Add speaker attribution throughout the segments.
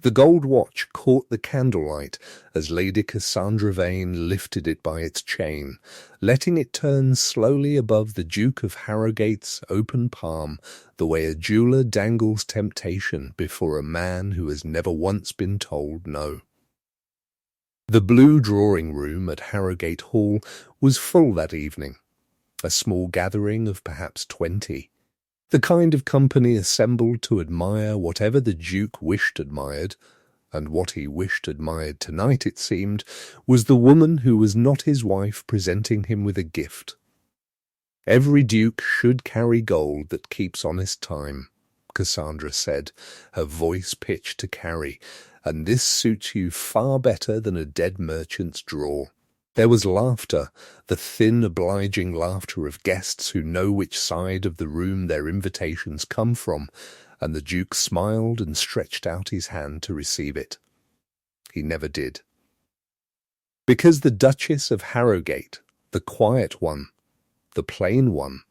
Speaker 1: The gold watch caught the candlelight as Lady Cassandra Vane lifted it by its chain, letting it turn slowly above the Duke of Harrogate's open palm, the way a jeweller dangles temptation before a man who has never once been told no. The blue drawing-room at Harrogate Hall was full that evening, a small gathering of perhaps 20. The kind of company assembled to admire whatever the Duke wished admired, and what he wished admired tonight, it seemed, was the woman who was not his wife presenting him with a gift. "Every Duke should carry gold that keeps honest time," Cassandra said, her voice pitched to carry, "and this suits you far better than a dead merchant's drawer." There was laughter, the thin, obliging laughter of guests who know which side of the room their invitations come from, and the Duke smiled and stretched out his hand to receive it. He never did. Because the Duchess of Harrogate, the quiet one, the plain one,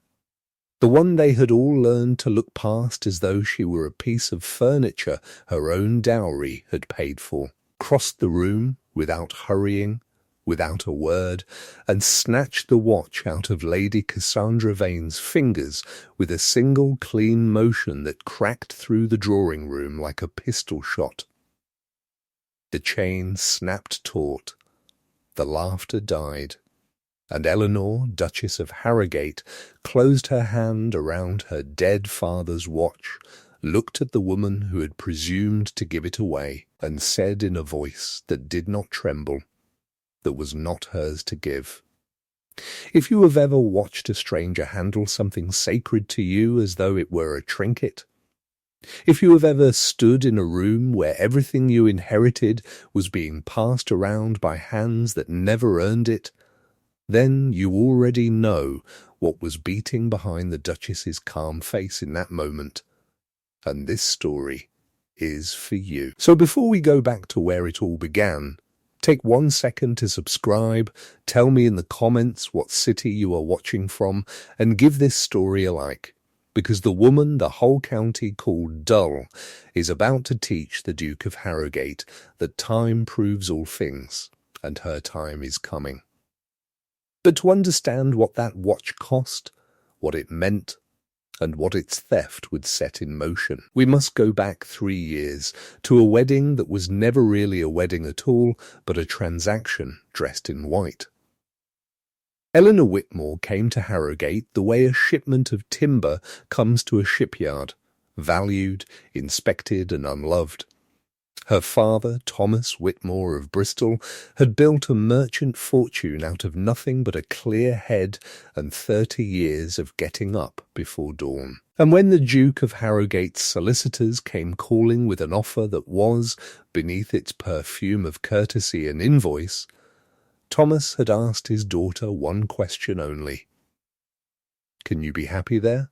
Speaker 1: the one they had all learned to look past as though she were a piece of furniture her own dowry had paid for, crossed the room without hurrying, without a word, and snatched the watch out of Lady Cassandra Vane's fingers with a single clean motion that cracked through the drawing-room like a pistol shot. The chain snapped taut, the laughter died, and Eleanor, Duchess of Harrogate, closed her hand around her dead father's watch, looked at the woman who had presumed to give it away, and said in a voice that did not tremble, that was not hers to give, "If you have ever watched a stranger handle something sacred to you as though it were a trinket, if you have ever stood in a room where everything you inherited was being passed around by hands that never earned it, then you already know what was beating behind the Duchess's calm face in that moment, and this story is for you." So before we go back to where it all began, take 1 second to subscribe, tell me in the comments what city you are watching from, and give this story a like, because the woman the whole county called dull is about to teach the Duke of Harrogate that time proves all things, and her time is coming. But to understand what that watch cost, what it meant, and what its theft would set in motion, we must go back 3 years to a wedding that was never really a wedding at all, but a transaction dressed in white. Eleanor Whitmore came to Harrogate the way a shipment of timber comes to a shipyard, valued, inspected, and unloved. Her father, Thomas Whitmore of Bristol, had built a merchant fortune out of nothing but a clear head and 30 years of getting up before dawn. And when the Duke of Harrogate's solicitors came calling with an offer that was, beneath its perfume of courtesy and invoice, Thomas had asked his daughter one question only. "Can you be happy there?"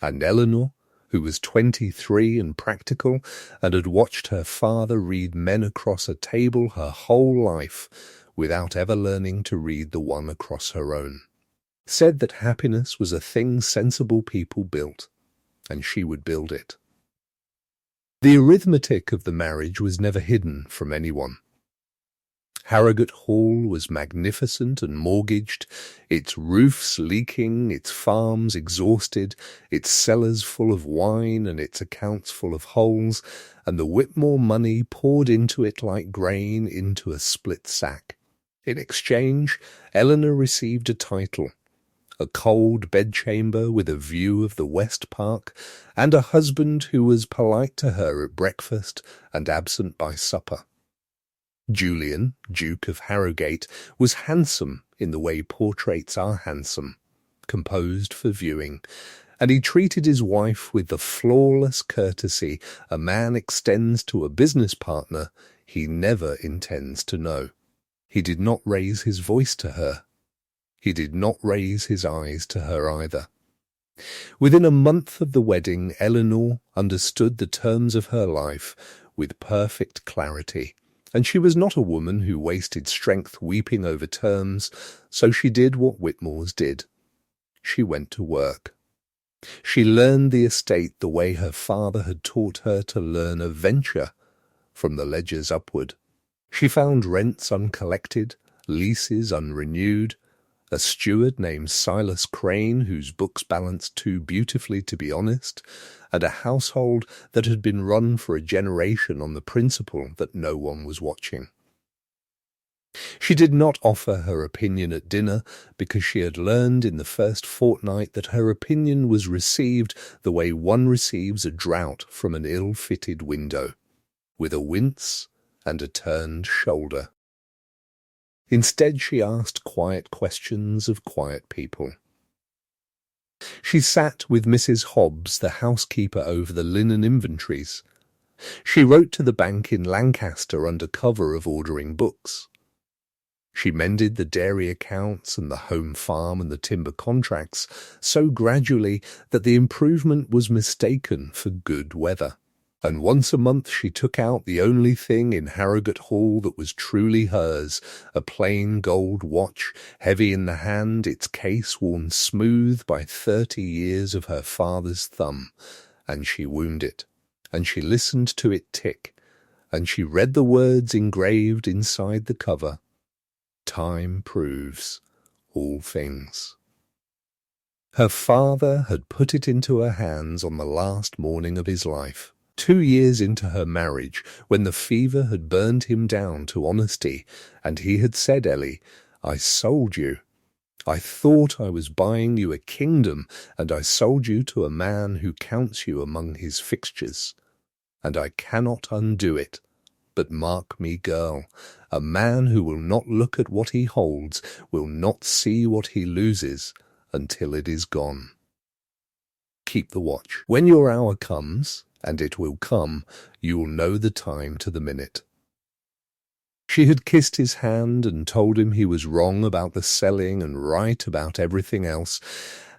Speaker 1: And Eleanor, who was 23 and practical, and had watched her father read men across a table her whole life without ever learning to read the one across her own, said that happiness was a thing sensible people built, and she would build it. The arithmetic of the marriage was never hidden from anyone. Harrogate Hall was magnificent and mortgaged, its roofs leaking, its farms exhausted, its cellars full of wine and its accounts full of holes, and the Whitmore money poured into it like grain into a split sack. In exchange, Eleanor received a title, a cold bedchamber with a view of the West Park, and a husband who was polite to her at breakfast and absent by supper. Julian, Duke of Harrogate, was handsome in the way portraits are handsome, composed for viewing, and he treated his wife with the flawless courtesy a man extends to a business partner he never intends to know. He did not raise his voice to her. He did not raise his eyes to her either. Within a month of the wedding, Eleanor understood the terms of her life with perfect clarity. And she was not a woman who wasted strength weeping over terms, so she did what Whitmores did. She went to work. She learned the estate the way her father had taught her to learn a venture from the ledgers upward. She found rents uncollected, leases unrenewed, a steward named Silas Crane whose books balanced too beautifully to be honest, and a household that had been run for a generation on the principle that no one was watching. She did not offer her opinion at dinner because she had learned in the first fortnight that her opinion was received the way one receives a draught from an ill-fitted window, with a wince and a turned shoulder. Instead, she asked quiet questions of quiet people. She sat with Mrs. Hobbs, the housekeeper, over the linen inventories. She wrote to the bank in Lancaster under cover of ordering books. She mended the dairy accounts and the home farm and the timber contracts so gradually that the improvement was mistaken for good weather. And once a month she took out the only thing in Harrogate Hall that was truly hers, a plain gold watch, heavy in the hand, its case worn smooth by 30 years of her father's thumb, and she wound it, and she listened to it tick, and she read the words engraved inside the cover. Time proves all things. Her father had put it into her hands on the last morning of his life, 2 years into her marriage, when the fever had burned him down to honesty, and he had said, "Ellie, I sold you. I thought I was buying you a kingdom, and I sold you to a man who counts you among his fixtures. And I cannot undo it. But mark me, girl, a man who will not look at what he holds will not see what he loses until it is gone. Keep the watch. When your hour comes, and it will come, you will know the time to the minute." She had kissed his hand and told him he was wrong about the selling and right about everything else,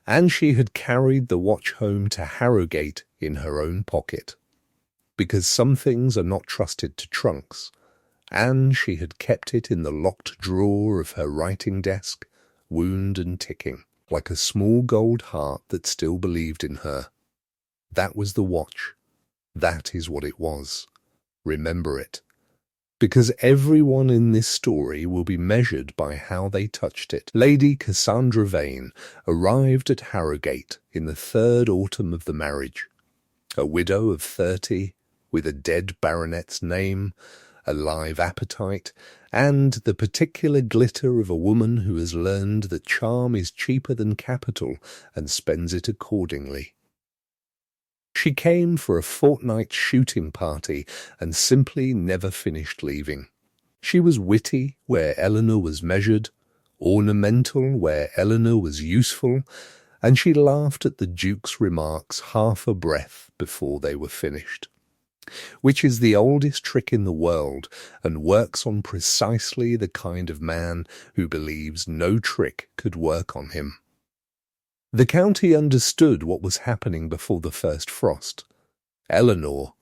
Speaker 1: and she had carried the watch home to Harrogate in her own pocket, because some things are not trusted to trunks, and she had kept it in the locked drawer of her writing desk, wound and ticking, like a small gold heart that still believed in her. That was the watch. That is what it was. Remember it. Because everyone in this story will be measured by how they touched it. Lady Cassandra Vane arrived at Harrogate in the 3rd autumn of the marriage, a widow of 30, with a dead baronet's name, a live appetite, and the particular glitter of a woman who has learned that charm is cheaper than capital and spends it accordingly. She came for a fortnight's shooting party and simply never finished leaving. She was witty where Eleanor was measured, ornamental where Eleanor was useful, and she laughed at the Duke's remarks half a breath before they were finished, which is the oldest trick in the world and works on precisely the kind of man who believes no trick could work on him. The county understood what was happening before the first frost. Eleanor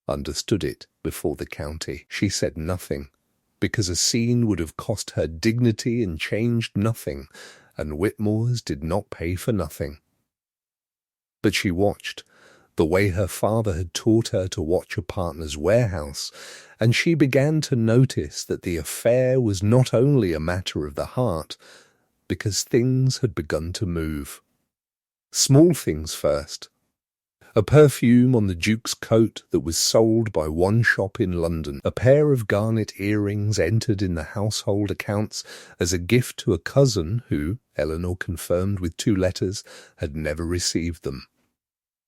Speaker 1: understood it before the county. She said nothing, because a scene would have cost her dignity and changed nothing, and Whitmore's did not pay for nothing. But she watched, the way her father had taught her to watch a partner's warehouse, and she began to notice that the affair was not only a matter of the heart, because things had begun to move. Small things first. A perfume on the Duke's coat that was sold by one shop in London. A pair of garnet earrings entered in the household accounts as a gift to a cousin who, Eleanor confirmed with 2 letters, had never received them.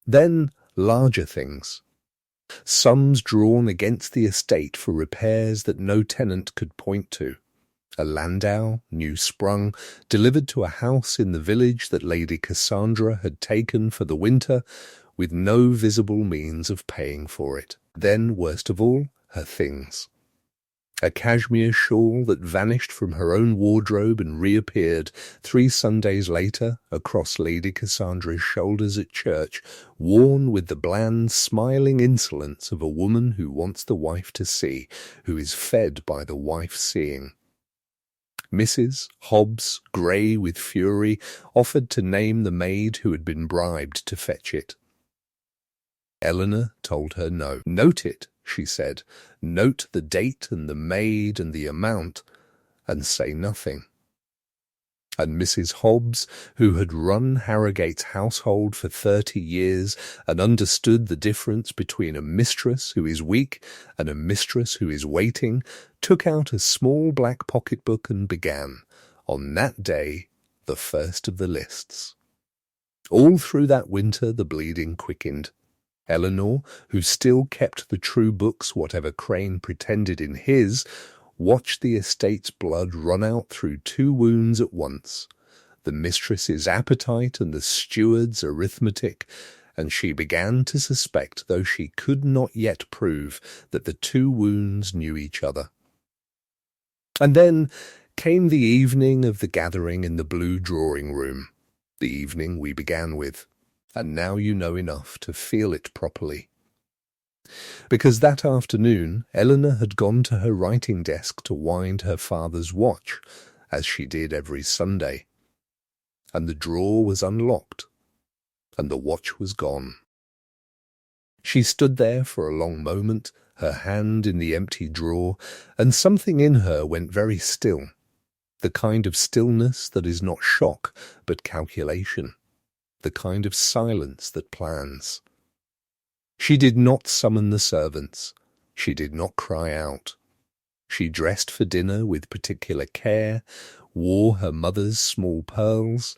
Speaker 1: Then larger things. Sums drawn against the estate for repairs that no tenant could point to. A landau, new sprung, delivered to a house in the village that Lady Cassandra had taken for the winter, with no visible means of paying for it. Then, worst of all, her things. A cashmere shawl that vanished from her own wardrobe and reappeared 3 Sundays later across Lady Cassandra's shoulders at church, worn with the bland, smiling insolence of a woman who wants the wife to see, who is fed by the wife seeing. Mrs. Hobbs, grey with fury, offered to name the maid who had been bribed to fetch it. Eleanor told her no. Note it, she said. "Note the date and the maid and the amount, and say nothing." And Mrs. Hobbs, who had run Harrogate's household for 30 years and understood the difference between a mistress who is weak and a mistress who is waiting, took out a small black pocketbook and began, on that day, the first of the lists. All through that winter the bleeding quickened. Eleanor, who still kept the true books whatever Crane pretended in his, watched the estate's blood run out through 2 wounds at once, the mistress's appetite and the steward's arithmetic, and she began to suspect, though she could not yet prove, that the 2 wounds knew each other. And then came the evening of the gathering in the blue drawing-room, the evening we began with, and now you know enough to feel it properly. Because that afternoon Eleanor had gone to her writing desk to wind her father's watch, as she did every Sunday, and the drawer was unlocked, and the watch was gone. She stood there for a long moment, her hand in the empty drawer, and something in her went very still, the kind of stillness that is not shock but calculation, the kind of silence that plans. She did not summon the servants. She did not cry out. She dressed for dinner with particular care, wore her mother's small pearls,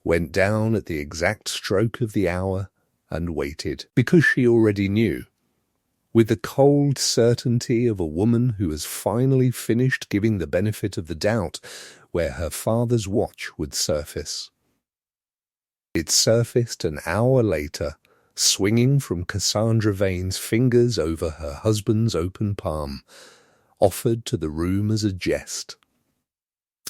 Speaker 1: went down at the exact stroke of the hour, and waited, because she already knew, with the cold certainty of a woman who has finally finished giving the benefit of the doubt, where her father's watch would surface. It surfaced an hour later, swinging from Cassandra Vane's fingers over her husband's open palm, offered to the room as a jest.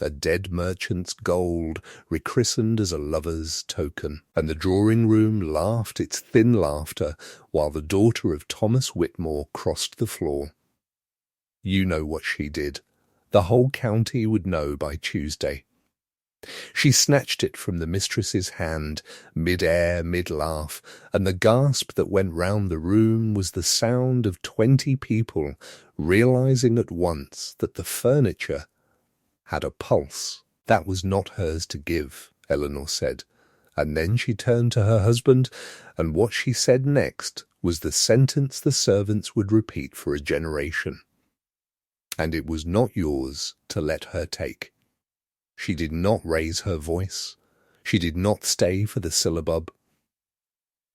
Speaker 1: A dead merchant's gold, rechristened as a lover's token, and the drawing-room laughed its thin laughter while the daughter of Thomas Whitmore crossed the floor. You know what she did. The whole county would know by Tuesday. She snatched it from the mistress's hand, mid-air, mid-laugh, and the gasp that went round the room was the sound of 20 people realizing at once that the furniture had a pulse. That was not hers to give, Eleanor said, and then she turned to her husband, and what she said next was the sentence the servants would repeat for a generation. And it was not yours to let her take. She did not raise her voice. She did not stay for the syllabub.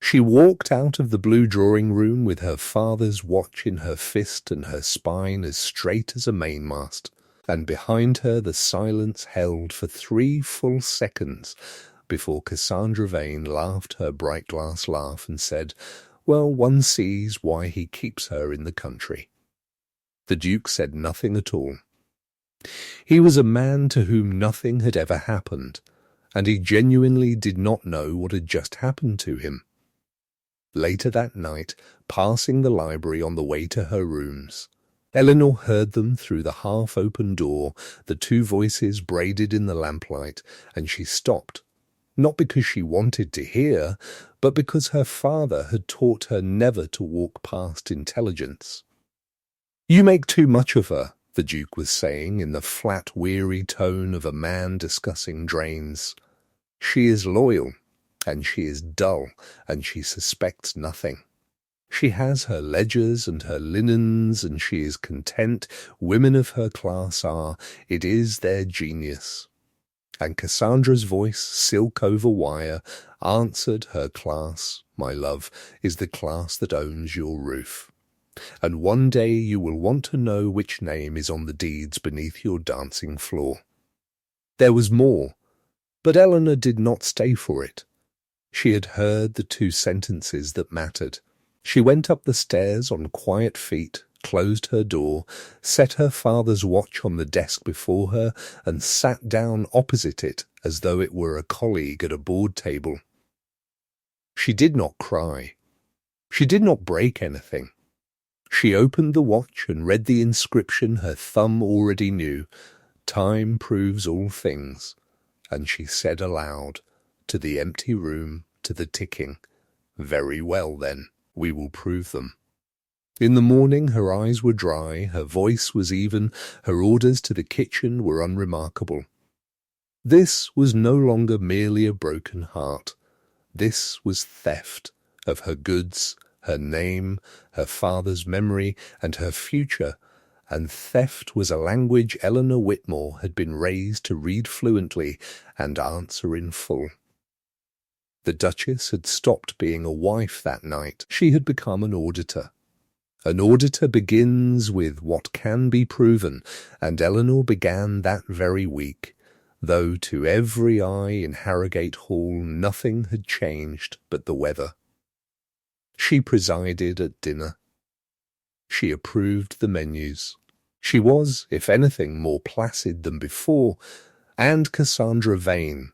Speaker 1: She walked out of the blue drawing-room with her father's watch in her fist and her spine as straight as a mainmast, and behind her the silence held for 3 full seconds before Cassandra Vane laughed her bright glass laugh and said, "Well, one sees why he keeps her in the country." The Duke said nothing at all. He was a man to whom nothing had ever happened, and he genuinely did not know what had just happened to him. Later that night, passing the library on the way to her rooms, Eleanor heard them through the half-open door, the 2 voices braided in the lamplight, and she stopped, not because she wanted to hear, but because her father had taught her never to walk past intelligence. "You make too much of her," the Duke was saying in the flat, weary tone of a man discussing drains. "She is loyal, and she is dull, and she suspects nothing. She has her ledgers and her linens, and she is content. Women of her class are. It is their genius." And Cassandra's voice, silk over wire, answered her class, "My love, is the class that owns your roof. And one day you will want to know which name is on the deeds beneath your dancing floor." There was more, but Eleanor did not stay for it. She had heard the 2 sentences that mattered. She went up the stairs on quiet feet, closed her door, set her father's watch on the desk before her, and sat down opposite it as though it were a colleague at a board table. She did not cry. She did not break anything. She opened the watch and read the inscription her thumb already knew, "Time proves all things," and she said aloud, to the empty room, to the ticking, "Very well, then, we will prove them." In the morning her eyes were dry, her voice was even, her orders to the kitchen were unremarkable. This was no longer merely a broken heart. This was theft of her goods, her name, her father's memory, and her future, and theft was a language Eleanor Whitmore had been raised to read fluently and answer in full. The Duchess had stopped being a wife that night. She had become an auditor. An auditor begins with what can be proven, and Eleanor began that very week, though to every eye in Harrogate Hall nothing had changed but the weather. She presided at dinner. She approved the menus. She was, if anything, more placid than before, and Cassandra Vane,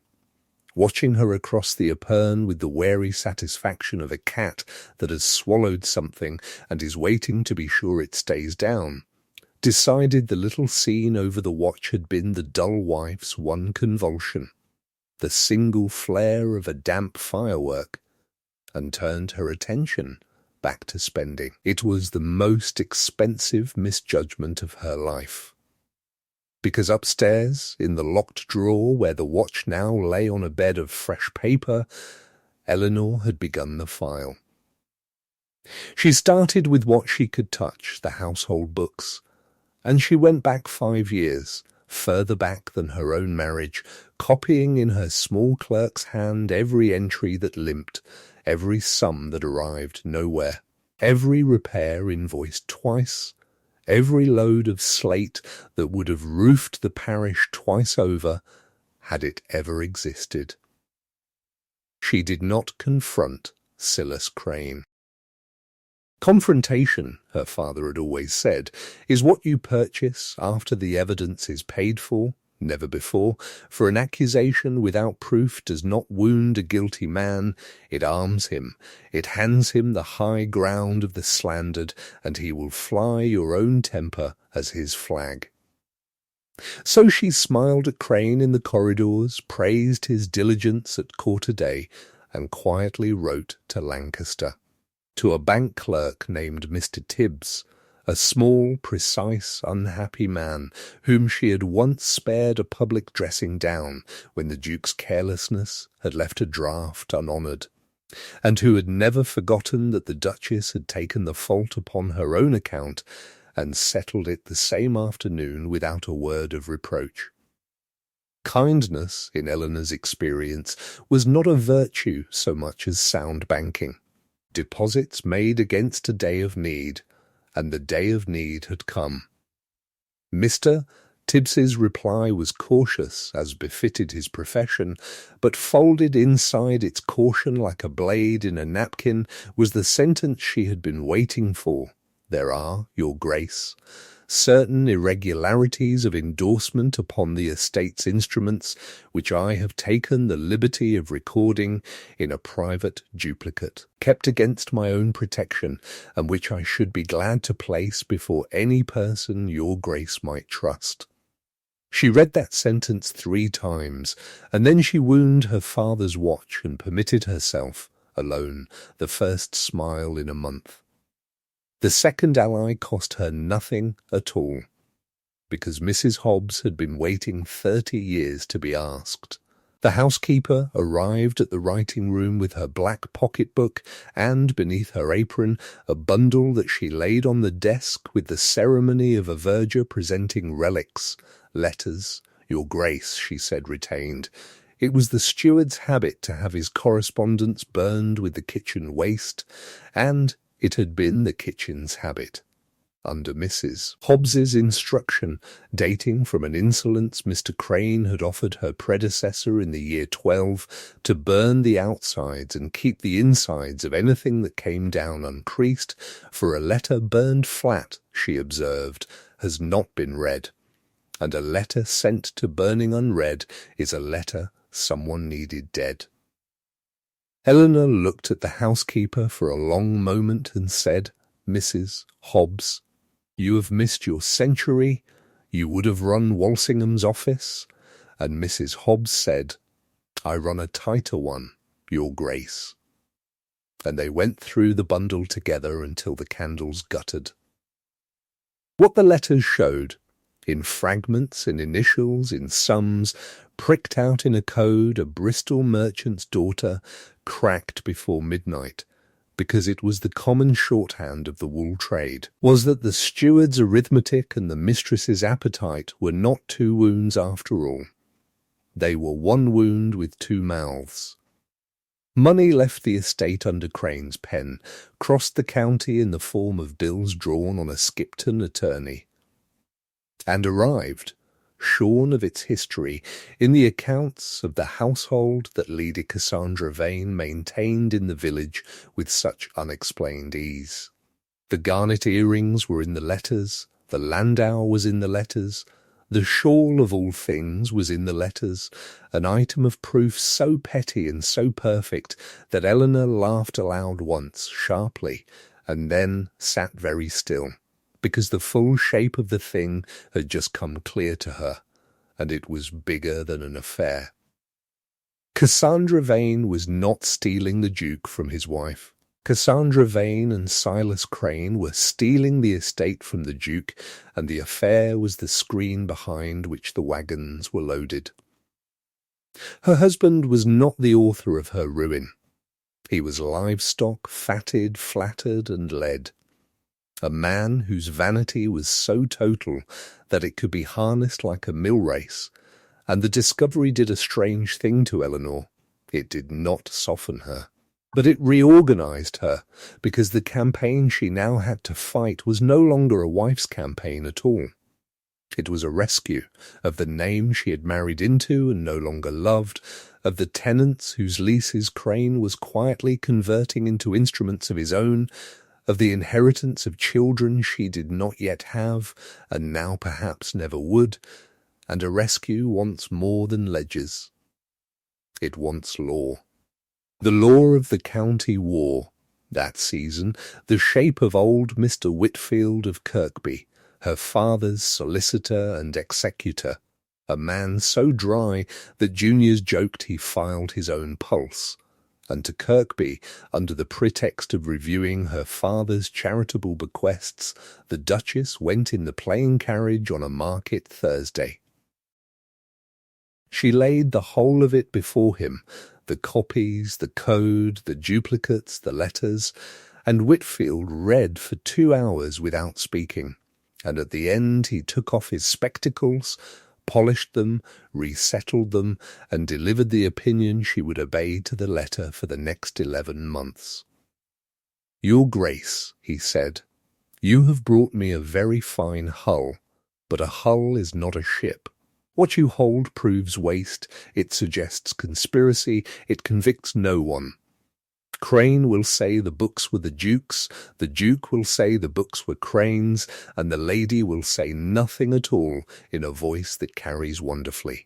Speaker 1: watching her across the Ypern with the wary satisfaction of a cat that has swallowed something and is waiting to be sure it stays down, decided the little scene over the watch had been the dull wife's one convulsion, the single flare of a damp firework, and turned her attention back to spending. It was the most expensive misjudgment of her life. Because upstairs, in the locked drawer where the watch now lay on a bed of fresh paper, Eleanor had begun the file. She started with what she could touch, the household books, and she went back 5 years, further back than her own marriage, copying in her small clerk's hand every entry that limped, every sum that arrived nowhere, every repair invoiced twice, every load of slate that would have roofed the parish twice over, had it ever existed. She did not confront Silas Crane. Confrontation, her father had always said, is what you purchase after the evidence is paid for, never before, for an accusation without proof does not wound a guilty man, it arms him, it hands him the high ground of the slandered, and he will fly your own temper as his flag. So she smiled at Crane in the corridors, praised his diligence at quarter-day, and quietly wrote to Lancaster, to a bank clerk named Mr. Tibbs, a small, precise, unhappy man whom she had once spared a public dressing down when the Duke's carelessness had left a draft unhonoured, and who had never forgotten that the Duchess had taken the fault upon her own account and settled it the same afternoon without a word of reproach. Kindness, in Eleanor's experience, was not a virtue so much as sound banking. Deposits made against a day of need, and the day of need had come. Mr. Tibbs's reply was cautious, as befitted his profession, but folded inside its caution like a blade in a napkin was the sentence she had been waiting for. There are, Your Grace, certain irregularities of endorsement upon the estate's instruments, which I have taken the liberty of recording in a private duplicate, kept against my own protection, and which I should be glad to place before any person your Grace might trust. She read that sentence 3 times, and then she wound her father's watch and permitted herself, alone, the first smile in a month. The second ally cost her nothing at all, because Mrs. Hobbs had been waiting 30 years to be asked. The housekeeper arrived at the writing-room with her black pocket-book and, beneath her apron, a bundle that she laid on the desk with the ceremony of a verger presenting relics, letters. Your Grace, she said, retained. It was the steward's habit to have his correspondence burned with the kitchen waste, and it had been the kitchen's habit, under Mrs. Hobbs's instruction, dating from an insolence Mr. Crane had offered her predecessor in the year 12, to burn the outsides and keep the insides of anything that came down uncreased, for a letter burned flat, she observed, has not been read, and a letter sent to burning unread is a letter someone needed dead. Eleanor looked at the housekeeper for a long moment and said, Mrs. Hobbs, you have missed your century. You would have run Walsingham's office. And Mrs. Hobbs said, I run a tighter one, Your Grace. and they went through the bundle together until the candles guttered. What the letters showed, in fragments, in initials, in sums, pricked out in a code, a Bristol merchant's daughter, cracked before midnight, because it was the common shorthand of the wool trade, was that the steward's arithmetic and the mistress's appetite were not two wounds after all. They were one wound with two mouths. Money left the estate under Crane's pen, crossed the county in the form of bills drawn on a Skipton attorney, and arrived, shorn of its history, in the accounts of the household that Lady Cassandra Vane maintained in the village with such unexplained ease. The garnet earrings were in the letters, the landau was in the letters, the shawl of all things was in the letters, an item of proof so petty and so perfect that Eleanor laughed aloud once, sharply, and then sat very still, because the full shape of the thing had just come clear to her, and it was bigger than an affair. Cassandra Vane was not stealing the Duke from his wife. Cassandra Vane and Silas Crane were stealing the estate from the Duke, and the affair was the screen behind which the wagons were loaded. Her husband was not the author of her ruin. He was livestock, fatted, flattered, and led. A man whose vanity was so total that it could be harnessed like a mill race, and the discovery did a strange thing to Eleanor. It did not soften her, but it reorganized her, because the campaign she now had to fight was no longer a wife's campaign at all. It was a rescue of the name she had married into and no longer loved, of the tenants whose leases Crane was quietly converting into instruments of his own, of the inheritance of children she did not yet have, and now perhaps never would, and a rescue wants more than ledgers. It wants law. The law of the county war, that season, the shape of old Mr. Whitfield of Kirkby, her father's solicitor and executor, a man so dry that juniors joked he filed his own pulse, and to Kirkby, under the pretext of reviewing her father's charitable bequests, the Duchess went in the playing carriage on a market Thursday. She laid the whole of it before him, the copies, the code, the duplicates, the letters, and Whitfield read for 2 hours without speaking, and at the end he took off his spectacles, polished them, resettled them, and delivered the opinion she would obey to the letter for the next 11 months. "Your Grace," he said, "you have brought me a very fine hull, but a hull is not a ship. What you hold proves waste, it suggests conspiracy, it convicts no one. Crane will say the books were the Duke's, the Duke will say the books were Crane's, and the lady will say nothing at all in a voice that carries wonderfully.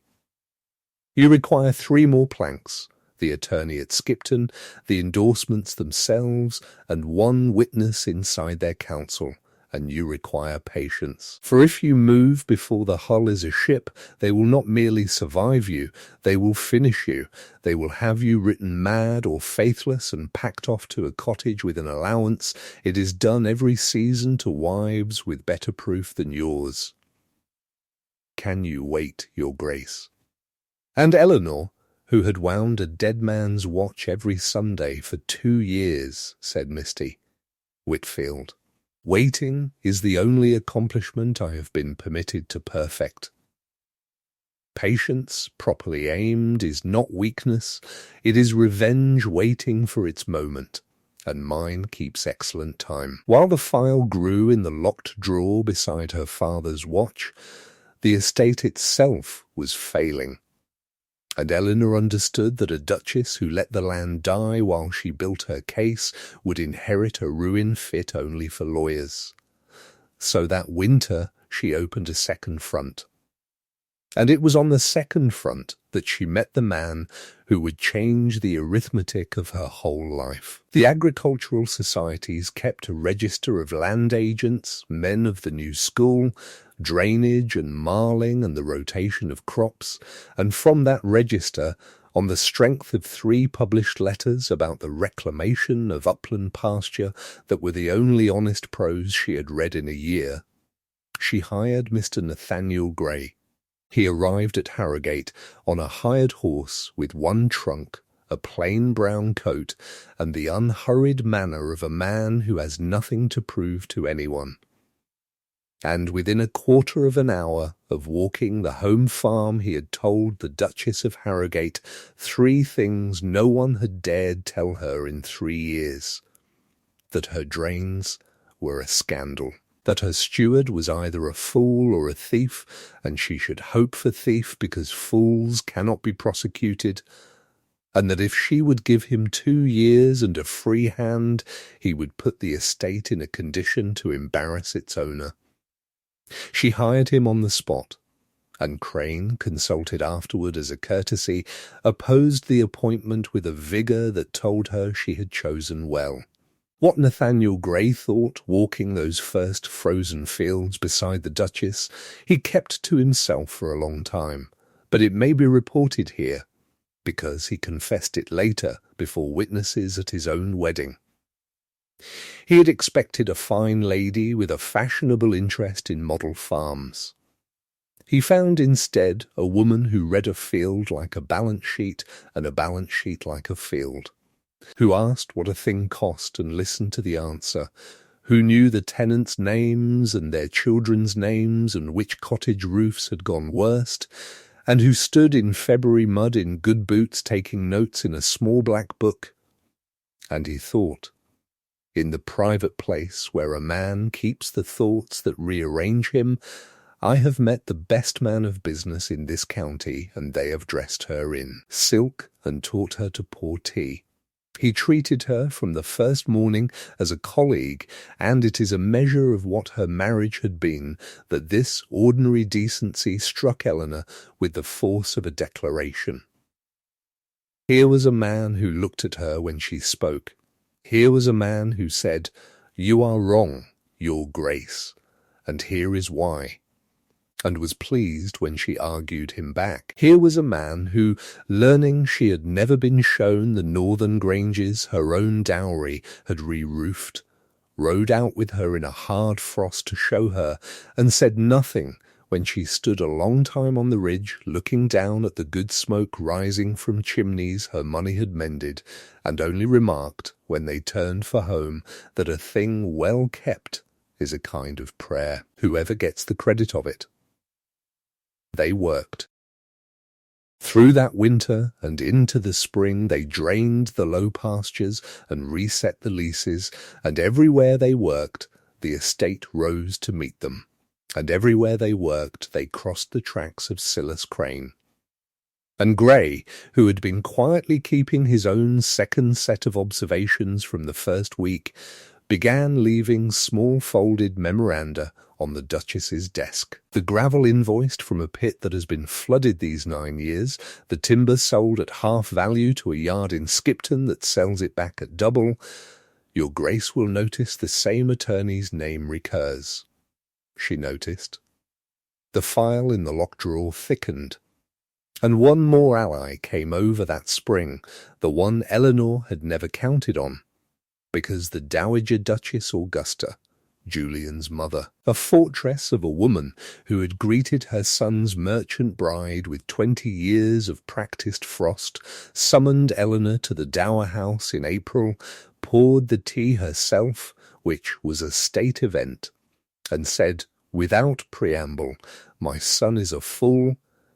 Speaker 1: You require 3 more planks, the attorney at Skipton, the endorsements themselves, and 1 witness inside their counsel, and you require patience. For if you move before the hull is a ship, they will not merely survive you, they will finish you. They will have you written mad or faithless and packed off to a cottage with an allowance. It is done every season to wives with better proof than yours. Can you wait, your Grace?" And Eleanor, who had wound a dead man's watch every Sunday for 2 years, said Misty, "Whitfield, waiting is the only accomplishment I have been permitted to perfect. Patience, properly aimed, is not weakness, it is revenge waiting for its moment, and mine keeps excellent time." While the file grew in the locked drawer beside her father's watch, the estate itself was failing, and Eleanor understood that a duchess who let the land die while she built her case would inherit a ruin fit only for lawyers. So that winter she opened a second front. And it was on the second front that she met the man who would change the arithmetic of her whole life. The agricultural societies kept a register of land agents, men of the new school, drainage and marling and the rotation of crops, and from that register On the strength of 3 published letters about the reclamation of upland pasture that were the only honest prose she had read in a year, she hired Mr. Nathaniel Gray. He arrived at Harrogate on a hired horse with 1 trunk, a plain brown coat, and the unhurried manner of a man who has nothing to prove to anyone. And within a quarter of an hour of walking the home farm he had told the Duchess of Harrogate 3 things no one had dared tell her in 3 years. That her drains were a scandal, that her steward was either a fool or a thief, and she should hope for thief because fools cannot be prosecuted, and that if she would give him 2 years and a free hand, he would put the estate in a condition to embarrass its owner. She hired him on the spot, and Crane, consulted afterward as a courtesy, opposed the appointment with a vigour that told her she had chosen well. What Nathaniel Gray thought walking those first frozen fields beside the Duchess, he kept to himself for a long time, but it may be reported here, because he confessed it later before witnesses at his own wedding. He had expected a fine lady with a fashionable interest in model farms. He found instead a woman who read a field like a balance sheet and a balance sheet like a field, who asked what a thing cost and listened to the answer, who knew the tenants' names and their children's names and which cottage roofs had gone worst, and who stood in February mud in good boots taking notes in a small black book. And he thought, in the private place where a man keeps the thoughts that rearrange him, I have met the best man of business in this county, and they have dressed her in silk and taught her to pour tea. He treated her from the first morning as a colleague, and it is a measure of what her marriage had been that this ordinary decency struck Eleanor with the force of a declaration. Here was a man who looked at her when she spoke. Here was a man who said, "You are wrong, your Grace, and here is why," and was pleased when she argued him back. Here was a man who, learning she had never been shown the northern granges her own dowry had re-roofed, rode out with her in a hard frost to show her, and said nothing when she stood a long time on the ridge looking down at the good smoke rising from chimneys her money had mended, and only remarked, when they turned for home, that a thing well kept is a kind of prayer, whoever gets the credit of it. They worked. Through that winter and into the spring they drained the low pastures and reset the leases, and everywhere they worked the estate rose to meet them, and everywhere they worked they crossed the tracks of Silas Crane. And Gray, who had been quietly keeping his own second set of observations from the first week, began leaving small folded memoranda on the Duchess's desk. The gravel invoiced from a pit that has been flooded these 9 years, the timber sold at half value to a yard in Skipton that sells it back at double. Your Grace will notice the same attorney's name recurs. She noticed. The file in the locked drawer thickened, and one more ally came over that spring, the one Eleanor had never counted on, because the Dowager Duchess Augusta, Julian's mother, a fortress of a woman who had greeted her son's merchant bride with 20 years of practised frost, summoned Eleanor to the dower house in April, poured the tea herself, which was a state event, and said, without preamble, "My son is a fool,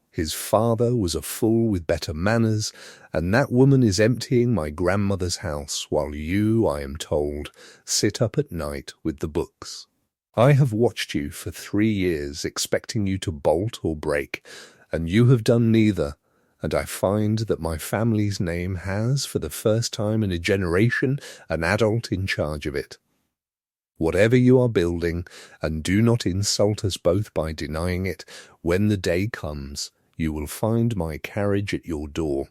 Speaker 1: his father was a fool with better manners, and that woman is emptying my grandmother's house, while you, I am told, sit up at night with the books. I have watched you for 3 years, expecting you to bolt or break, and you have done neither, and I find that my family's name has, for the first time in a generation, an adult in charge of it. Whatever you are building, and do not insult us both by denying it, when the day comes, you will find my carriage at your door.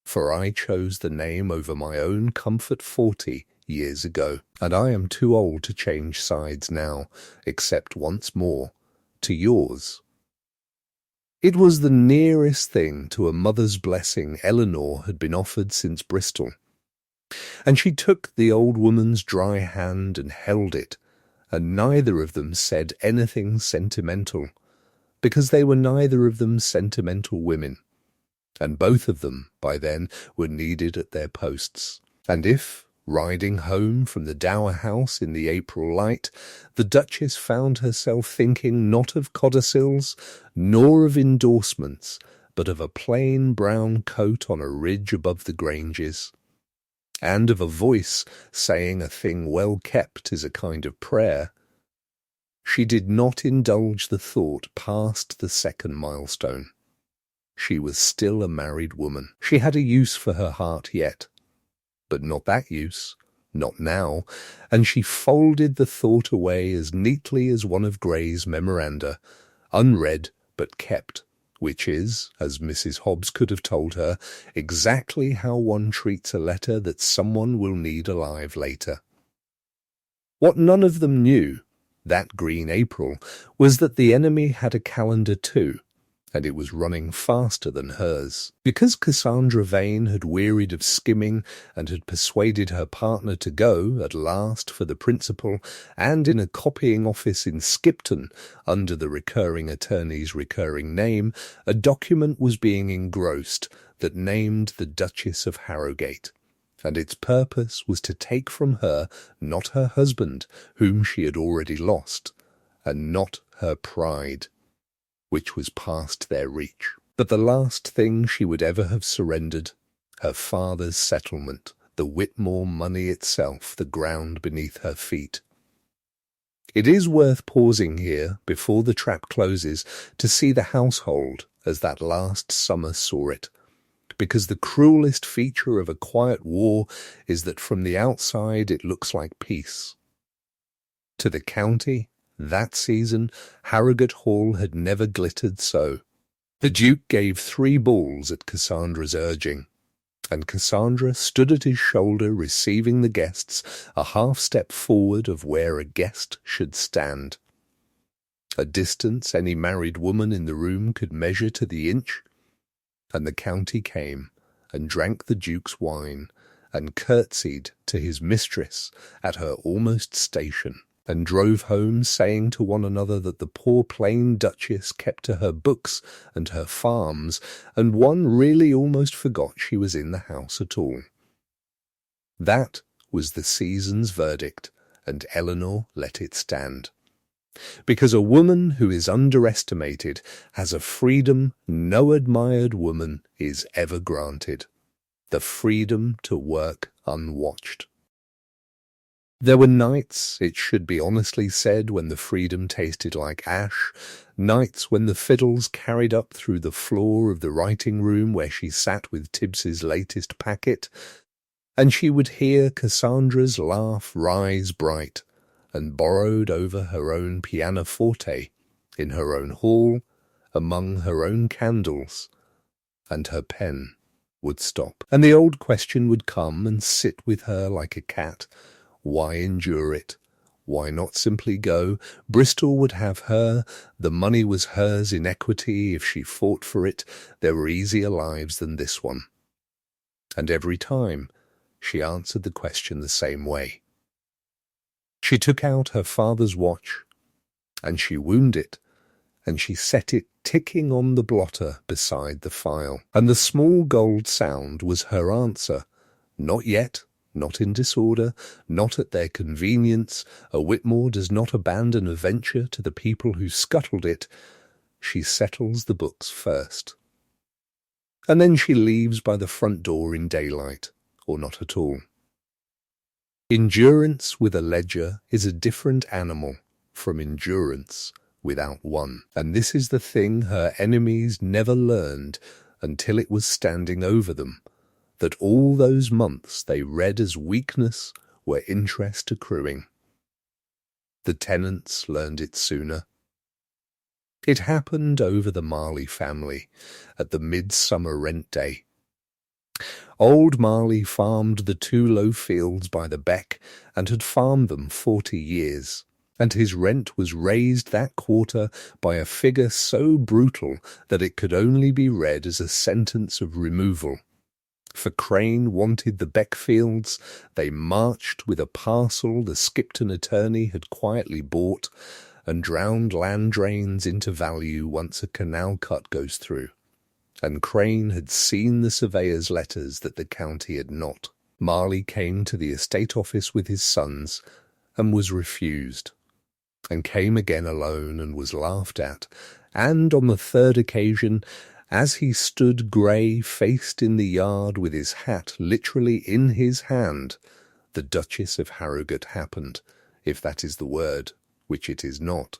Speaker 1: For I chose the name over my own comfort 40 years ago, and I am too old to change sides now, except once more, to yours. It was the nearest thing to a mother's blessing Eleanor had been offered since Bristol, and she took the old woman's dry hand and held it, and neither of them said anything sentimental, because they were neither of them sentimental women, and both of them, by then, were needed at their posts. And if, riding home from the dower house in the April light, the Duchess found herself thinking not of codicils, nor of endorsements, but of a plain brown coat on a ridge above the Granges, and of a voice saying a thing well kept is a kind of prayer, she did not indulge the thought past the second milestone. She was still a married woman. She had a use for her heart yet, but not that use, not now, and she folded the thought away as neatly as one of Gray's memoranda, unread but kept, which is, as Mrs. Hobbs could have told her, exactly how one treats a letter that someone will need alive later. What none of them knew, that green April, was that the enemy had a calendar too, and it was running faster than hers. Because Cassandra Vane had wearied of skimming and had persuaded her partner to go, at last, for the principal, and in a copying office in Skipton, under the recurring attorney's recurring name, a document was being engrossed that named the Duchess of Harrogate, and its purpose was to take from her not her husband, whom she had already lost, and not her pride, which was past their reach, but the last thing she would ever have surrendered, her father's settlement, the Whitmore money itself, the ground beneath her feet. It is worth pausing here, before the trap closes, to see the household as that last summer saw it, because the cruelest feature of a quiet war is that from the outside it looks like peace. To the county, that season, Harrogate Hall had never glittered so. The Duke gave 3 balls at Cassandra's urging, and Cassandra stood at his shoulder receiving the guests a half-step forward of where a guest should stand. A distance any married woman in the room could measure to the inch, and the county came and drank the Duke's wine and curtsied to his mistress at her almost station, and drove home saying to one another that the poor plain Duchess kept to her books and her farms, and one really almost forgot she was in the house at all. That was the season's verdict, and Eleanor let it stand. Because a woman who is underestimated has a freedom no admired woman is ever granted, the freedom to work unwatched. There were nights, it should be honestly said, when the freedom tasted like ash, nights when the fiddles carried up through the floor of the writing-room where she sat with Tibbs's latest packet, and she would hear Cassandra's laugh rise bright, and borrowed over her own pianoforte, in her own hall, among her own candles, and her pen would stop, and the old question would come and sit with her like a cat. Why endure it? Why not simply go? Bristol would have her, the money was hers in equity if she fought for it, there were easier lives than this one. And every time she answered the question the same way. She took out her father's watch, and she wound it, and she set it ticking on the blotter beside the file, and the small gold sound was her answer. Not yet, not in disorder, not at their convenience. A Whitmore does not abandon a venture to the people who scuttled it. She settles the books first. And then she leaves by the front door in daylight, or not at all. Endurance with a ledger is a different animal from endurance without one, and this is the thing her enemies never learned until it was standing over them, that all those months they read as weakness were interest accruing. The tenants learned it sooner. It happened over the Marley family at the midsummer rent day. Old Marley farmed the 2 low fields by the beck and had farmed them 40 years, and his rent was raised that quarter by a figure so brutal that it could only be read as a sentence of removal. For Crane wanted the Beckfields, they marched with a parcel the Skipton attorney had quietly bought, and drowned land drains into value once a canal cut goes through. And Crane had seen the surveyor's letters that the county had not. Marley came to the estate office with his sons, and was refused, and came again alone and was laughed at, and on the third occasion, as he stood grey-faced in the yard with his hat literally in his hand, the Duchess of Harrogate happened, if that is the word, which it is not,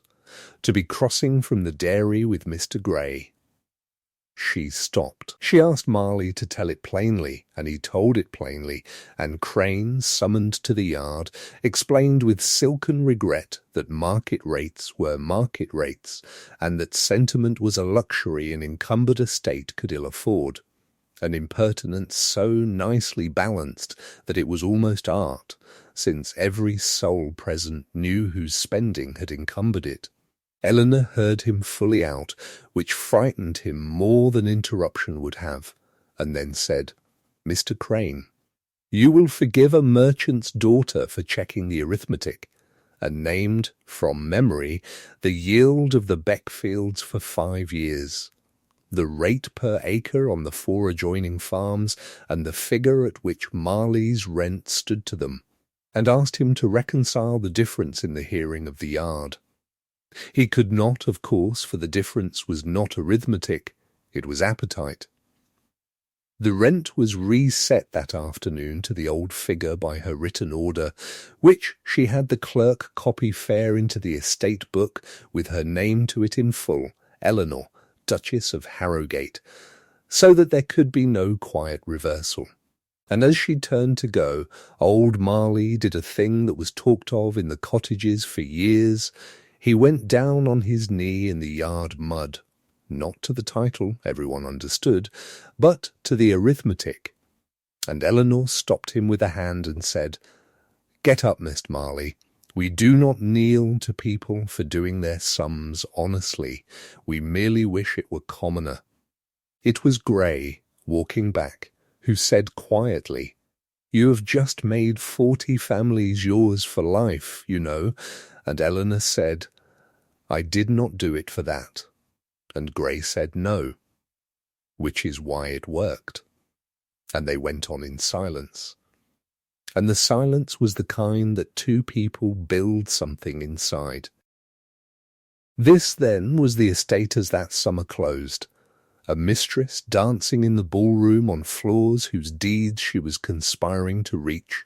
Speaker 1: to be crossing from the dairy with Mr. Grey. She stopped. She asked Marley to tell it plainly, and he told it plainly, and Crane, summoned to the yard, explained with silken regret that market rates were market rates, and that sentiment was a luxury an encumbered estate could ill afford, an impertinence so nicely balanced that it was almost art, since every soul present knew whose spending had encumbered it. Eleanor heard him fully out, which frightened him more than interruption would have, and then said, "Mr. Crane, you will forgive a merchant's daughter for checking the arithmetic," and named, from memory, the yield of the Beckfields for 5 years, the rate per acre on the 4 adjoining farms, and the figure at which Marley's rent stood to them, and asked him to reconcile the difference in the hearing of the yard. He could not, of course, for the difference was not arithmetic, it was appetite. The rent was reset that afternoon to the old figure by her written order, which she had the clerk copy fair into the estate book with her name to it in full, Eleanor, Duchess of Harrogate, so that there could be no quiet reversal. And as she turned to go, old Marley did a thing that was talked of in the cottages for years. He went down on his knee in the yard mud, not to the title, everyone understood, but to the arithmetic. And Eleanor stopped him with a hand and said, "Get up, Mr. Marley. We do not kneel to people for doing their sums honestly. We merely wish it were commoner." It was Grey, walking back, who said quietly, "You have just made 40 families yours for life, you know," and Eleanor said, "I did not do it for that." And Grey said no, which is why it worked. And they went on in silence. And the silence was the kind that two people build something inside. This, then, was the estate as that summer closed. A mistress dancing in the ballroom on floors whose deeds she was conspiring to reach.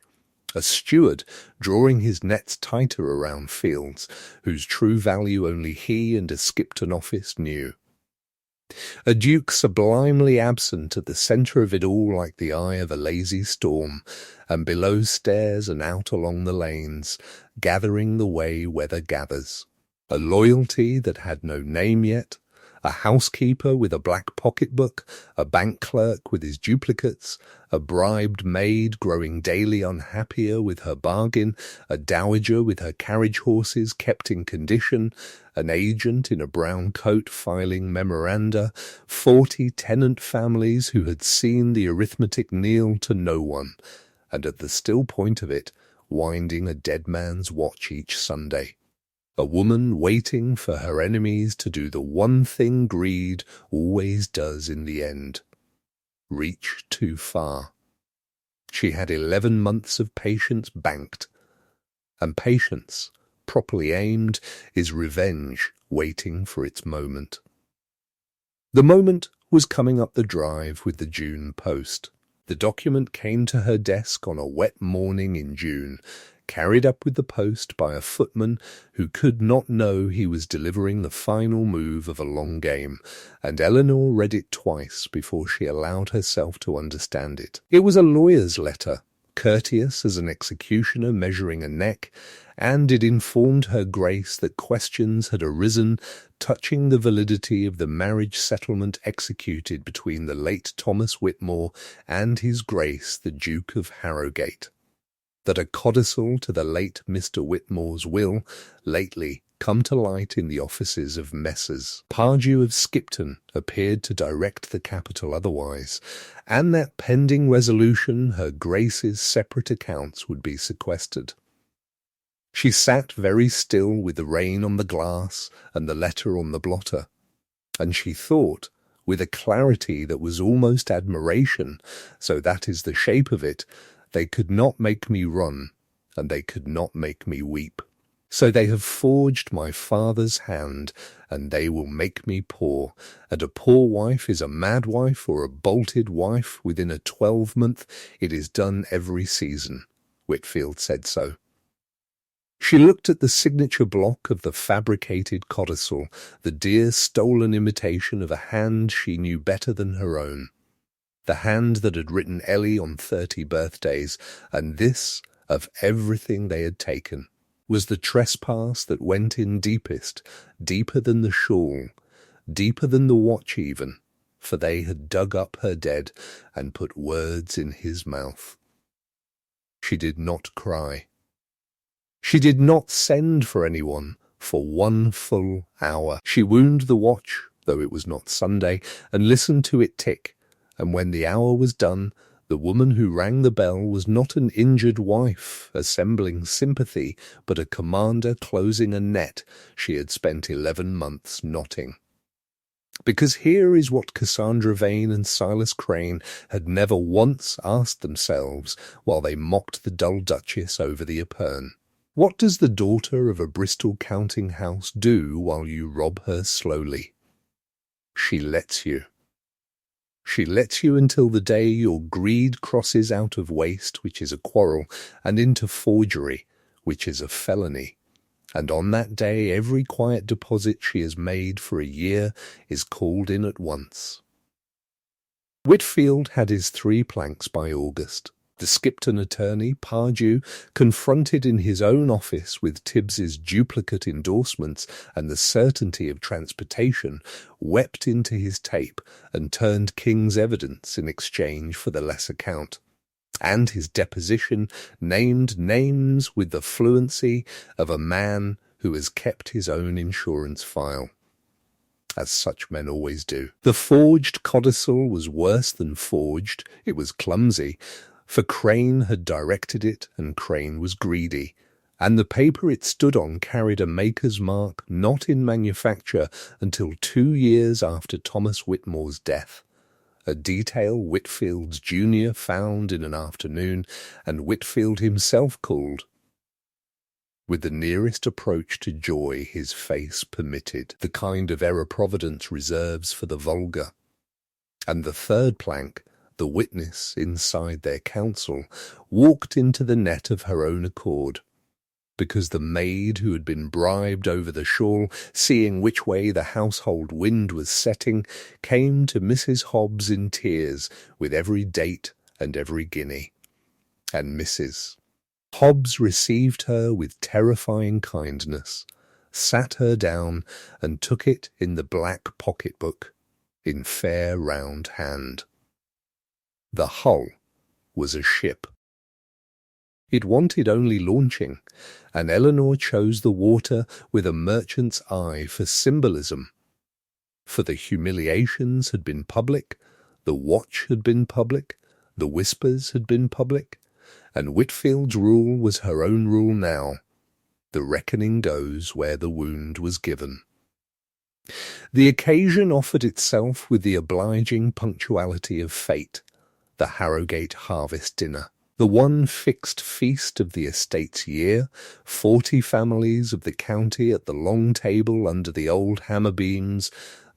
Speaker 1: A steward drawing his nets tighter around fields, whose true value only he and a Skipton office knew. A duke sublimely absent at the centre of it all like the eye of a lazy storm, and below stairs and out along the lanes, gathering the way weather gathers. A loyalty that had no name yet, a housekeeper with a black pocketbook, a bank clerk with his duplicates, a bribed maid growing daily unhappier with her bargain, a dowager with her carriage horses kept in condition, an agent in a brown coat filing memoranda, 40 tenant families who had seen the arithmetic kneel to no one, and at the still point of it, winding a dead man's watch each Sunday. A woman waiting for her enemies to do the one thing greed always does in the end. Reach too far. She had 11 months of patience banked. And patience, properly aimed, is revenge waiting for its moment. The moment was coming up the drive with the June post. The document came to her desk on a wet morning in June, carried up with the post by a footman who could not know he was delivering the final move of a long game, and Eleanor read it twice before she allowed herself to understand it. It was a lawyer's letter, courteous as an executioner measuring a neck, and it informed her Grace that questions had arisen touching the validity of the marriage settlement executed between the late Thomas Whitmore and his Grace the Duke of Harrogate. that a codicil to the late Mr. Whitmore's will lately come to light in the offices of Messrs. Pardew of Skipton appeared to direct the capital otherwise, and that pending resolution her Grace's separate accounts would be sequestered. She sat very still with the rain on the glass and the letter on the blotter, and she thought, with a clarity that was almost admiration, so that is the shape of it, they could not make me run, and they could not make me weep. So they have forged my father's hand, and they will make me poor, and a poor wife is a mad wife or a bolted wife within a 12-month. It is done every season. Whitfield said so. She looked at the signature block of the fabricated codicil, the dear stolen imitation of a hand she knew better than her own, the hand that had written Ellie on 30 birthdays, and this, of everything they had taken, was the trespass that went in deepest, deeper than the shawl, deeper than the watch even, for they had dug up her dead and put words in his mouth. She did not cry. She did not send for anyone for 1 full hour. She wound the watch, though it was not Sunday, and listened to it tick, and when the hour was done, the woman who rang the bell was not an injured wife assembling sympathy, but a commander closing a net she had spent 11 months knotting. Because here is what Cassandra Vane and Silas Crane had never once asked themselves while they mocked the dull Duchess over the epergne. What does the daughter of a Bristol counting house do while you rob her slowly? She lets you. She lets you until the day your greed crosses out of waste, which is a quarrel, and into forgery, which is a felony. And on that day every quiet deposit she has made for a year is called in at once. Whitfield had his 3 planks by August. The Skipton attorney, Pardew, confronted in his own office with Tibbs's duplicate endorsements and the certainty of transportation, wept into his tape and turned King's evidence in exchange for the less account. And his deposition named names with the fluency of a man who has kept his own insurance file, as such men always do. The forged codicil was worse than forged. It was clumsy, for Crane had directed it, and Crane was greedy, and the paper it stood on carried a maker's mark not in manufacture until 2 years after Thomas Whitmore's death, a detail Whitfield's junior found in an afternoon, and Whitfield himself called. With the nearest approach to joy his face permitted, the kind of error Providence reserves for the vulgar. And the 3rd plank, the witness inside their counsel, walked into the net of her own accord, because the maid who had been bribed over the shawl, seeing which way the household wind was setting, came to Mrs. Hobbs in tears with every date and every guinea. And Mrs. Hobbs received her with terrifying kindness, sat her down, and took it in the black pocket-book, in fair round hand. The hull was a ship. It wanted only launching, and Eleanor chose the water with a merchant's eye for symbolism. For the humiliations had been public, the watch had been public, the whispers had been public, and Whitfield's rule was her own rule now. The reckoning goes where the wound was given. The occasion offered itself with the obliging punctuality of fate. The Harrogate harvest dinner, the one fixed feast of the estate's year, 40 families of the county at the long table under the old hammer beams,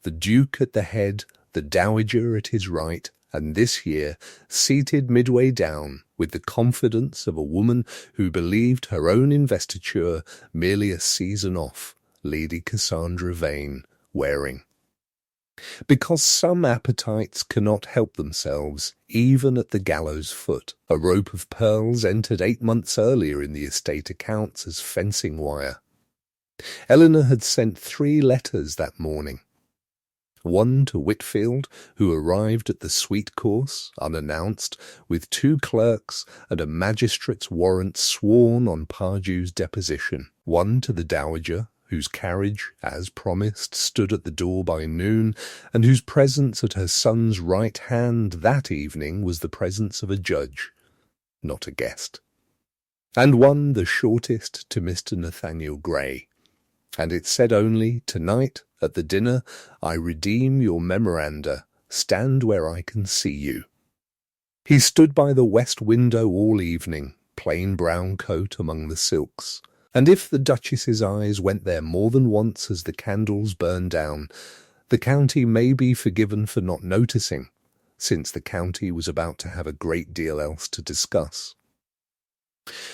Speaker 1: the Duke at the head, the Dowager at his right, and this year seated midway down with the confidence of a woman who believed her own investiture merely a season off, Lady Cassandra Vane, wearing. Because some appetites cannot help themselves, even at the gallows foot. A rope of pearls entered 8 months earlier in the estate accounts as fencing wire. Eleanor had sent 3 letters that morning. one to Whitfield, who arrived at the sweet course, unannounced, with 2 clerks and a magistrate's warrant sworn on Pardew's deposition, one to the dowager, whose carriage, as promised, stood at the door by noon, and whose presence at her son's right hand that evening was the presence of a judge, not a guest, and one, the shortest, to Mr. Nathaniel Gray. And it said only, "Tonight, at the dinner, I redeem your memoranda. Stand where I can see you." He stood by the west window all evening, plain brown coat among the silks. And if the Duchess's eyes went there more than once as the candles burned down, the county may be forgiven for not noticing, since the county was about to have a great deal else to discuss.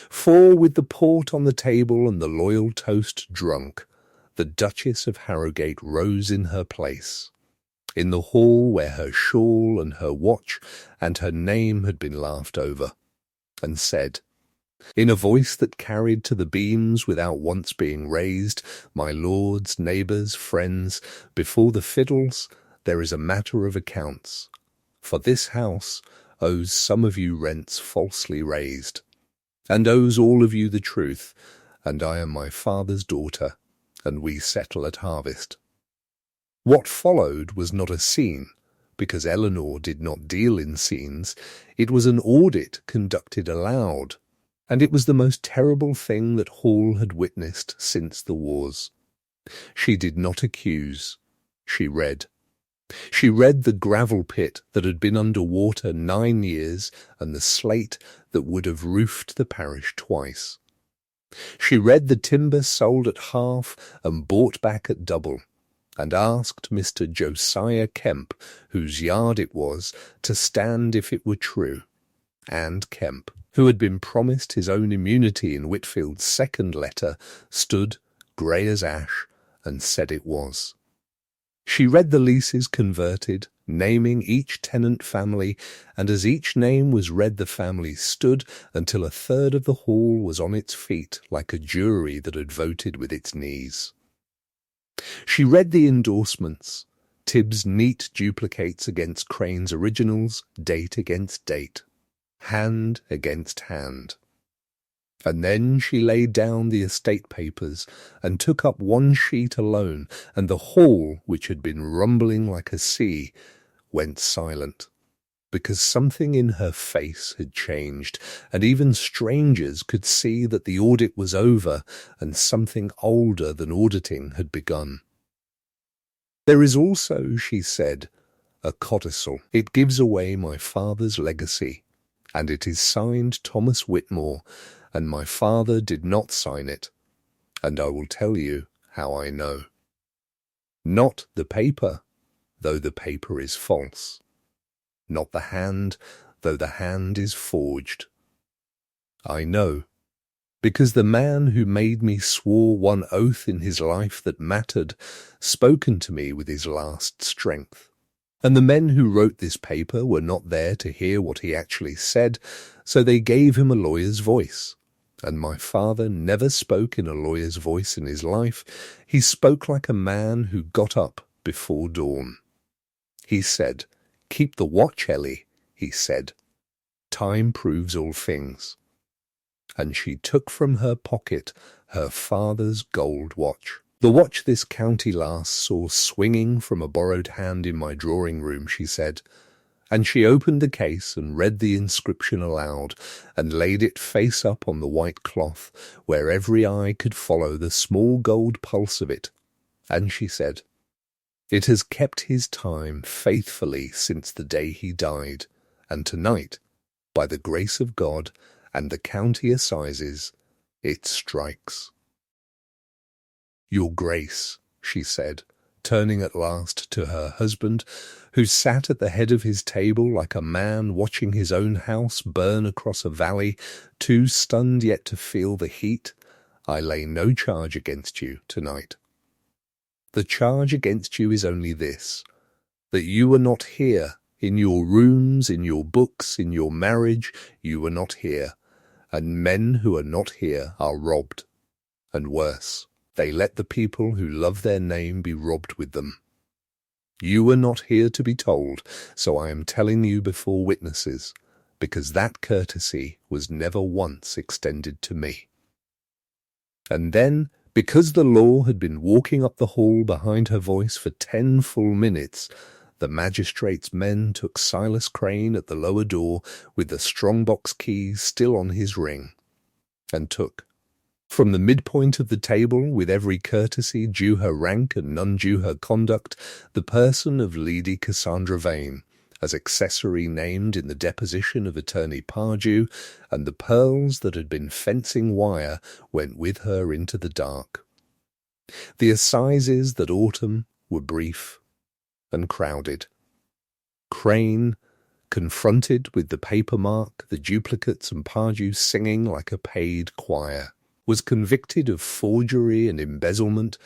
Speaker 1: For with the port on the table and the loyal toast drunk, the Duchess of Harrogate rose in her place, in the hall where her shawl and her watch and her name had been laughed over, and said, in a voice that carried to the beams without once being raised, "My lords, neighbours, friends, before the fiddles there is a matter of accounts, for this house owes some of you rents falsely raised, and owes all of you the truth, and I am my father's daughter, and we settle at harvest." What followed was not a scene, because Eleanor did not deal in scenes. It was an audit conducted aloud, and it was the most terrible thing that Hall had witnessed since the wars. She did not accuse. She read. She read the gravel pit that had been under water 9 years and the slate that would have roofed the parish twice. She read the timber sold at half and bought back at double, and asked Mr. Josiah Kemp, whose yard it was, to stand if it were true. And Kemp, who had been promised his own immunity in Whitfield's second letter, stood, grey as ash, and said it was. She read the leases converted, naming each tenant family, and as each name was read the family stood until a third of the hall was on its feet like a jury that had voted with its knees. She read the endorsements, Tibbs' neat duplicates against Crane's originals, date against date, hand against hand. And then she laid down the estate papers and took up one sheet alone, and the hall, which had been rumbling like a sea, went silent, because something in her face had changed, and even strangers could see that the audit was over and something older than auditing had begun. "There is also," she said, "a codicil. It gives away my father's legacy, and it is signed Thomas Whitmore, and my father did not sign it, and I will tell you how I know. Not the paper, though the paper is false. Not the hand, though the hand is forged. I know, because the man who made me swore one oath in his life that mattered, spoken to me with his last strength. And the men who wrote this paper were not there to hear what he actually said, so they gave him a lawyer's voice. And my father never spoke in a lawyer's voice in his life. He spoke like a man who got up before dawn. He said, 'Keep the watch, Ellie,' he said. 'Time proves all things.' And she took from her pocket her father's gold watch. The watch this county lass saw swinging from a borrowed hand in my drawing-room," she said, and she opened the case and read the inscription aloud, and laid it face up on the white cloth, where every eye could follow the small gold pulse of it, and she said, "It has kept his time faithfully since the day he died, and tonight, by the grace of God and the county assizes, it strikes." "Your Grace," she said, turning at last to her husband, who sat at the head of his table like a man watching his own house burn across a valley, too stunned yet to feel the heat, "I lay no charge against you tonight. The charge against you is only this, that you were not here, in your rooms, in your books, in your marriage, you were not here, and men who are not here are robbed, and worse, they let the people who love their name be robbed with them. You were not here to be told, so I am telling you before witnesses, because that courtesy was never once extended to me." And then, because the law had been walking up the hall behind her voice for 10 full minutes, the magistrate's men took Silas Crane at the lower door with the strong-box keys still on his ring, and took, from the midpoint of the table, with every courtesy due her rank and none due her conduct, the person of Lady Cassandra Vane, as accessory named in the deposition of Attorney Pardew, and the pearls that had been fencing wire went with her into the dark. The assizes that autumn were brief and crowded. Crane, confronted with the paper mark, the duplicates, and Pardew singing like a paid choir, was convicted of forgery and embezzlement,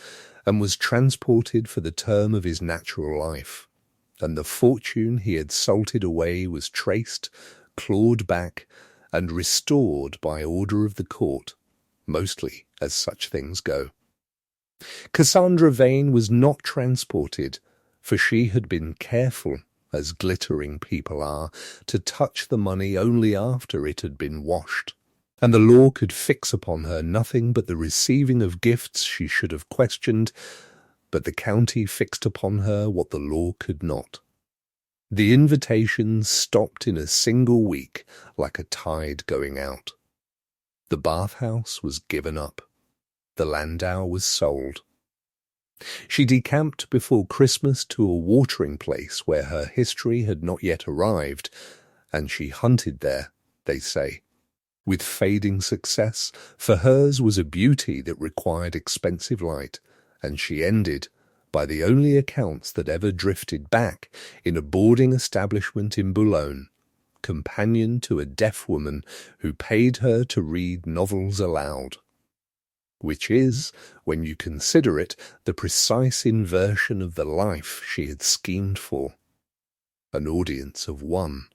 Speaker 1: and was transported for the term of his natural life, and the fortune he had salted away was traced, clawed back, and restored by order of the court, mostly as such things go. Cassandra Vane was not transported, for she had been careful, as glittering people are, to touch the money only after it had been washed, and the law could fix upon her nothing but the receiving of gifts she should have questioned, but the county fixed upon her what the law could not. The invitations stopped in a single week like a tide going out. The bathhouse was given up. The landau was sold. She decamped before Christmas to a watering place where her history had not yet arrived, and she hunted there, they say, with fading success, for hers was a beauty that required expensive light, and she ended, by the only accounts that ever drifted back, in a boarding establishment in Boulogne, companion to a deaf woman who paid her to read novels aloud, which is, when you consider it, the precise inversion of the life she had schemed for, an audience of one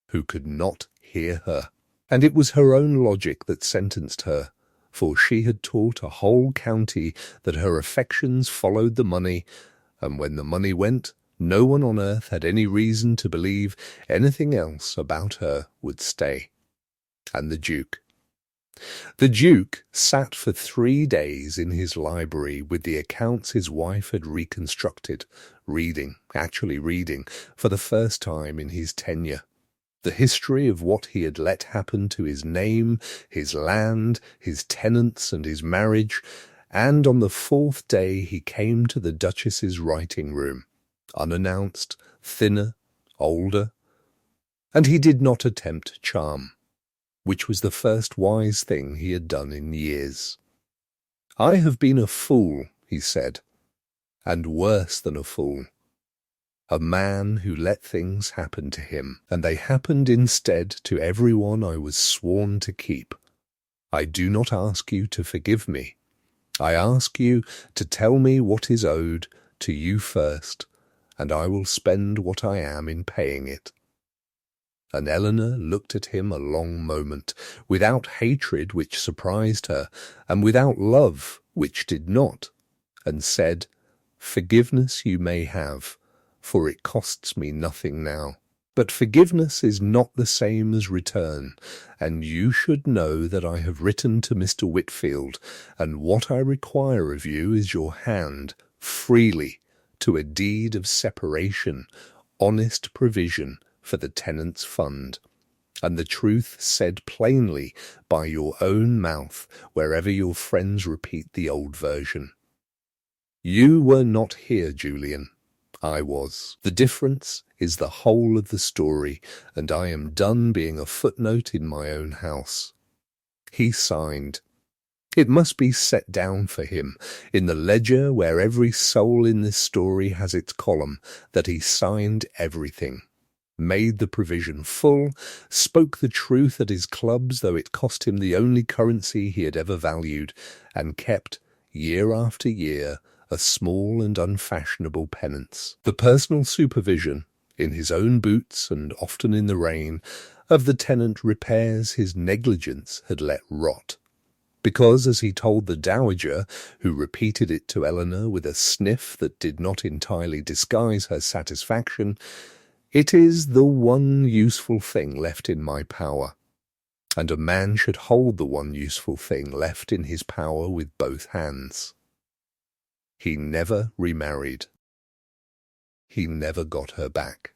Speaker 1: who could not hear her. And it was her own logic that sentenced her, for she had taught a whole county that her affections followed the money, and when the money went, no one on earth had any reason to believe anything else about her would stay. And the Duke. The Duke sat for 3 days in his library with the accounts his wife had reconstructed, actually reading, for the first time in his tenure. The history of what he had let happen to his name, his land, his tenants, and his marriage, and on the 4th day he came to the Duchess's writing room, unannounced, thinner, older, and he did not attempt charm, which was the first wise thing he had done in years. "I have been a fool," he said, "and worse than a fool. A man who let things happen to him, and they happened instead to everyone I was sworn to keep. I do not ask you to forgive me. I ask you to tell me what is owed to you first, and I will spend what I am in paying it." And Eleanor looked at him a long moment, without hatred which surprised her, and without love which did not, and said, "Forgiveness you may have, for it costs me nothing now. But forgiveness is not the same as return, and you should know that I have written to Mr. Whitfield, and what I require of you is your hand, freely, to a deed of separation, honest provision for the tenants' fund, and the truth said plainly by your own mouth wherever your friends repeat the old version. You were not here, Julian. I was. The difference is the whole of the story, and I am done being a footnote in my own house." He signed. It must be set down for him, in the ledger where every soul in this story has its column, that he signed everything, made the provision full, spoke the truth at his clubs though it cost him the only currency he had ever valued, and kept, year after year, a small and unfashionable penance. The personal supervision, in his own boots and often in the rain, of the tenant repairs his negligence had let rot. because, as he told the dowager, who repeated it to Eleanor with a sniff that did not entirely disguise her satisfaction, "It is the one useful thing left in my power, and a man should hold the one useful thing left in his power with both hands." He never remarried. He never got her back.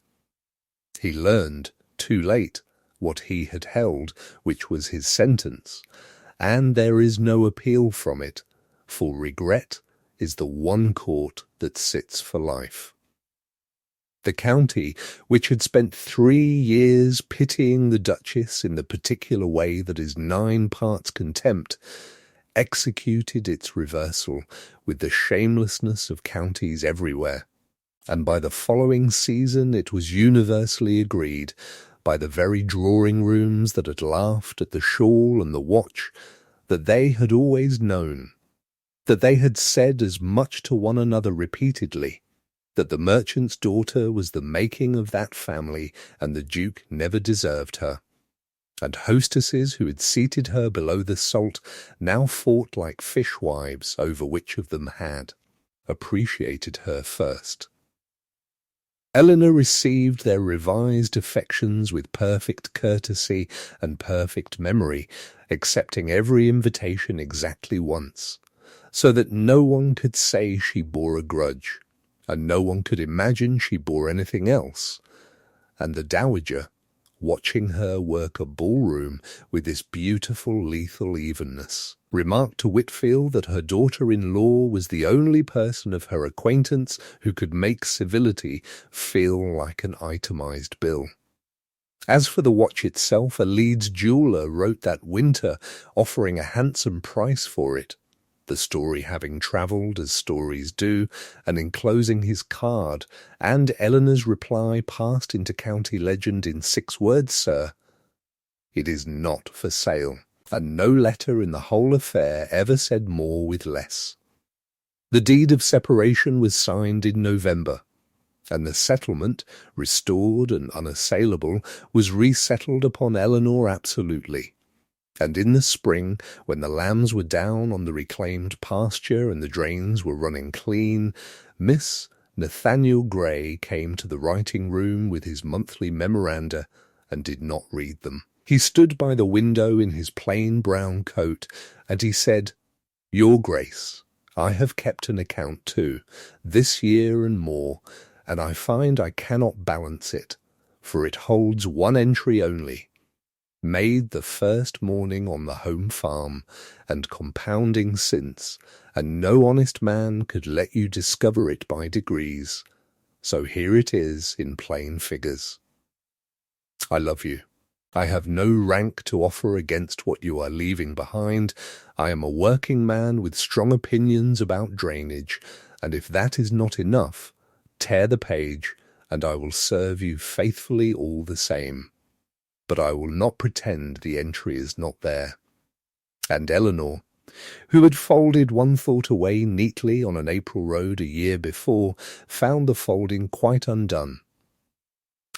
Speaker 1: He learned, too late, what he had held, which was his sentence, and there is no appeal from it, for regret is the one court that sits for life. The county, which had spent 3 years pitying the Duchess in the particular way that is 9 parts contempt, executed its reversal with the shamelessness of counties everywhere, and by the following season it was universally agreed, by the very drawing-rooms that had laughed at the shawl and the watch, that they had always known, that they had said as much to one another repeatedly, that the merchant's daughter was the making of that family, and the Duke never deserved her. And hostesses who had seated her below the salt now fought like fishwives over which of them had appreciated her first. Eleanor received their revised affections with perfect courtesy and perfect memory, accepting every invitation exactly once, so that no one could say she bore a grudge, and no one could imagine she bore anything else. And the dowager, watching her work a ballroom with this beautiful lethal evenness, remarked to Whitfield that her daughter-in-law was the only person of her acquaintance who could make civility feel like an itemized bill. As for the watch itself, a Leeds jeweller wrote that winter, offering a handsome price for it, the story having travelled as stories do, and enclosing his card, and Eleanor's reply passed into county legend in 6 words, "Sir, it is not for sale," and no letter in the whole affair ever said more with less. The deed of separation was signed in November, and the settlement, restored and unassailable, was resettled upon Eleanor absolutely. And in the spring, when the lambs were down on the reclaimed pasture and the drains were running clean, Miss Nathaniel Gray came to the writing-room with his monthly memoranda and did not read them. He stood by the window in his plain brown coat, and he said, "Your Grace, I have kept an account too, this year and more, and I find I cannot balance it, for it holds one entry only, made the first morning on the home farm, and compounding since, and no honest man could let you discover it by degrees. So here it is in plain figures. I love you. I have no rank to offer against what you are leaving behind. I am a working man with strong opinions about drainage, and if that is not enough, tear the page, and I will serve you faithfully all the same. But I will not pretend the entry is not there." And Eleanor, who had folded one thought away neatly on an April road a year before, found the folding quite undone,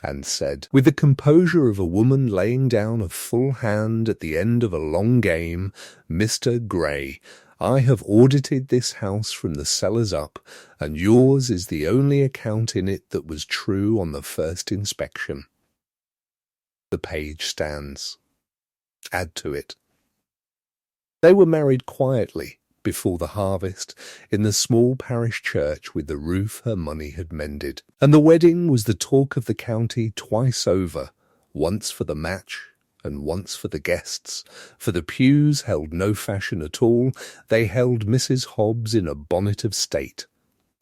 Speaker 1: and said, with the composure of a woman laying down a full hand at the end of a long game, "Mr. Gray, I have audited this house from the cellars up, and yours is the only account in it that was true on the first inspection. The page stands. Add to it." They were married quietly, before the harvest, in the small parish church with the roof her money had mended, and the wedding was the talk of the county twice over, once for the match and once for the guests, for the pews held no fashion at all. They held Mrs. Hobbs in a bonnet of state,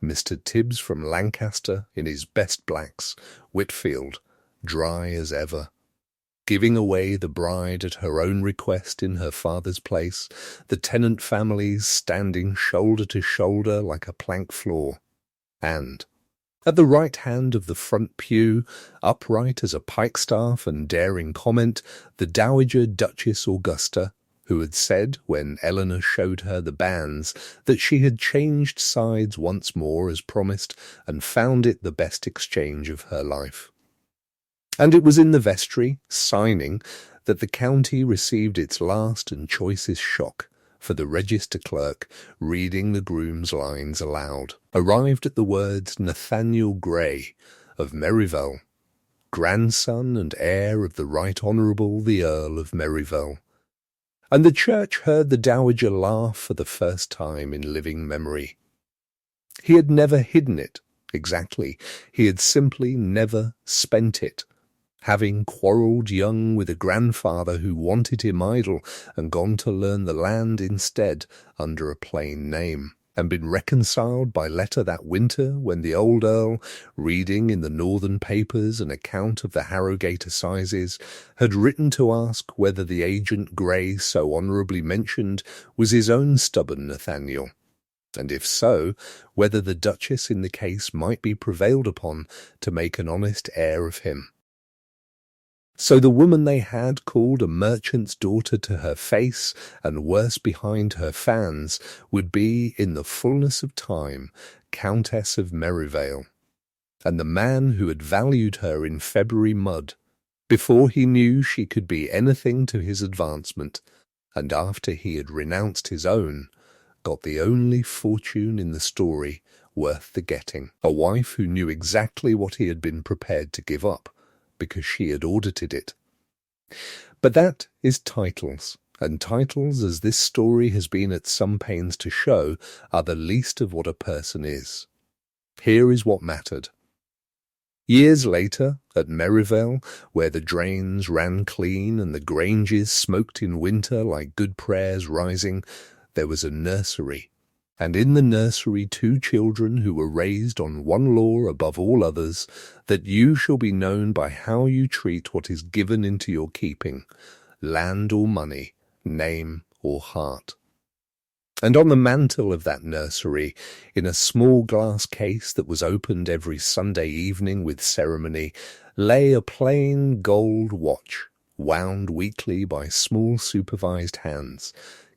Speaker 1: Mr. Tibbs from Lancaster in his best blacks, Whitfield, dry as ever, giving away the bride at her own request in her father's place, the tenant families standing shoulder to shoulder like a plank floor, and at the right hand of the front pew, upright as a pikestaff and daring comment, the Dowager Duchess Augusta, who had said, when Eleanor showed her the banns, that she had changed sides once more as promised, and found it the best exchange of her life. And it was in the vestry, signing, that the county received its last and choicest shock, for the register clerk, reading the groom's lines aloud. Arrived at the words Nathaniel Gray of Merivale, grandson and heir of the Right Honourable the Earl of Merivale. And the church heard the dowager laugh for the first time in living memory. He had never hidden it, exactly. He had simply never spent it, having quarrelled young with a grandfather who wanted him idle and gone to learn the land instead under a plain name, and been reconciled by letter that winter when the old Earl, reading in the northern papers an account of the Harrogate assizes, had written to ask whether the agent Gray so honourably mentioned was his own stubborn Nathaniel, and if so, whether the Duchess in the case might be prevailed upon to make an honest heir of him. So the woman they had called a merchant's daughter to her face, and worse behind her fans, would be, in the fullness of time, Countess of Merivale. And the man who had valued her in February mud, before he knew she could be anything to his advancement, and after he had renounced his own, got the only fortune in the story worth the getting, a wife who knew exactly what he had been prepared to give up, because she had audited it. But that is titles, and titles, as this story has been at some pains to show, are the least of what a person is. Here is what mattered. Years later, at Merivale, where the drains ran clean and the granges smoked in winter like good prayers rising, there was a nursery, and in the nursery 2 children who were raised on one law above all others, that you shall be known by how you treat what is given into your keeping, land or money, name or heart. And on the mantel of that nursery, in a small glass case that was opened every Sunday evening with ceremony, lay a plain gold watch, wound weekly by small supervised hands,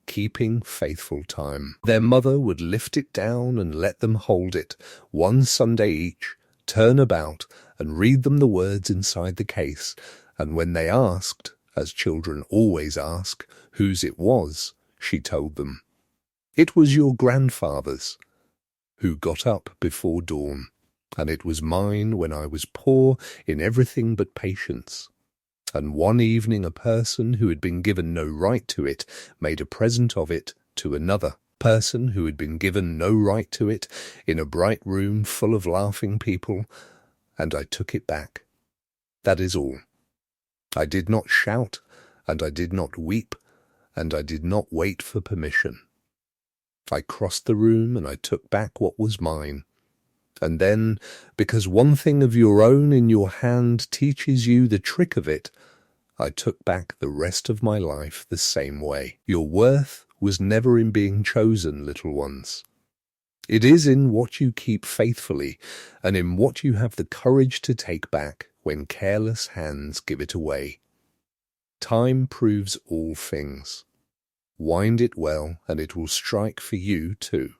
Speaker 1: keeping faithful time. Their mother would lift it down and let them hold it, one Sunday each, turn about and read them the words inside the case, and when they asked, as children always ask, whose it was, she told them, "It was your grandfather's, who got up before dawn, and it was mine when I was poor in everything but patience. And one evening a person who had been given no right to it made a present of it to another person who had been given no right to it, in a bright room full of laughing people, and I took it back. That is all. I did not shout, and I did not weep, and I did not wait for permission. I crossed the room and I took back what was mine. And then, because one thing of your own in your hand teaches you the trick of it, I took back the rest of my life the same way. Your worth was never in being chosen, little ones. It is in what you keep faithfully, and in what you have the courage to take back when careless hands give it away. Time proves all things. Wind it well, and it will strike for you too.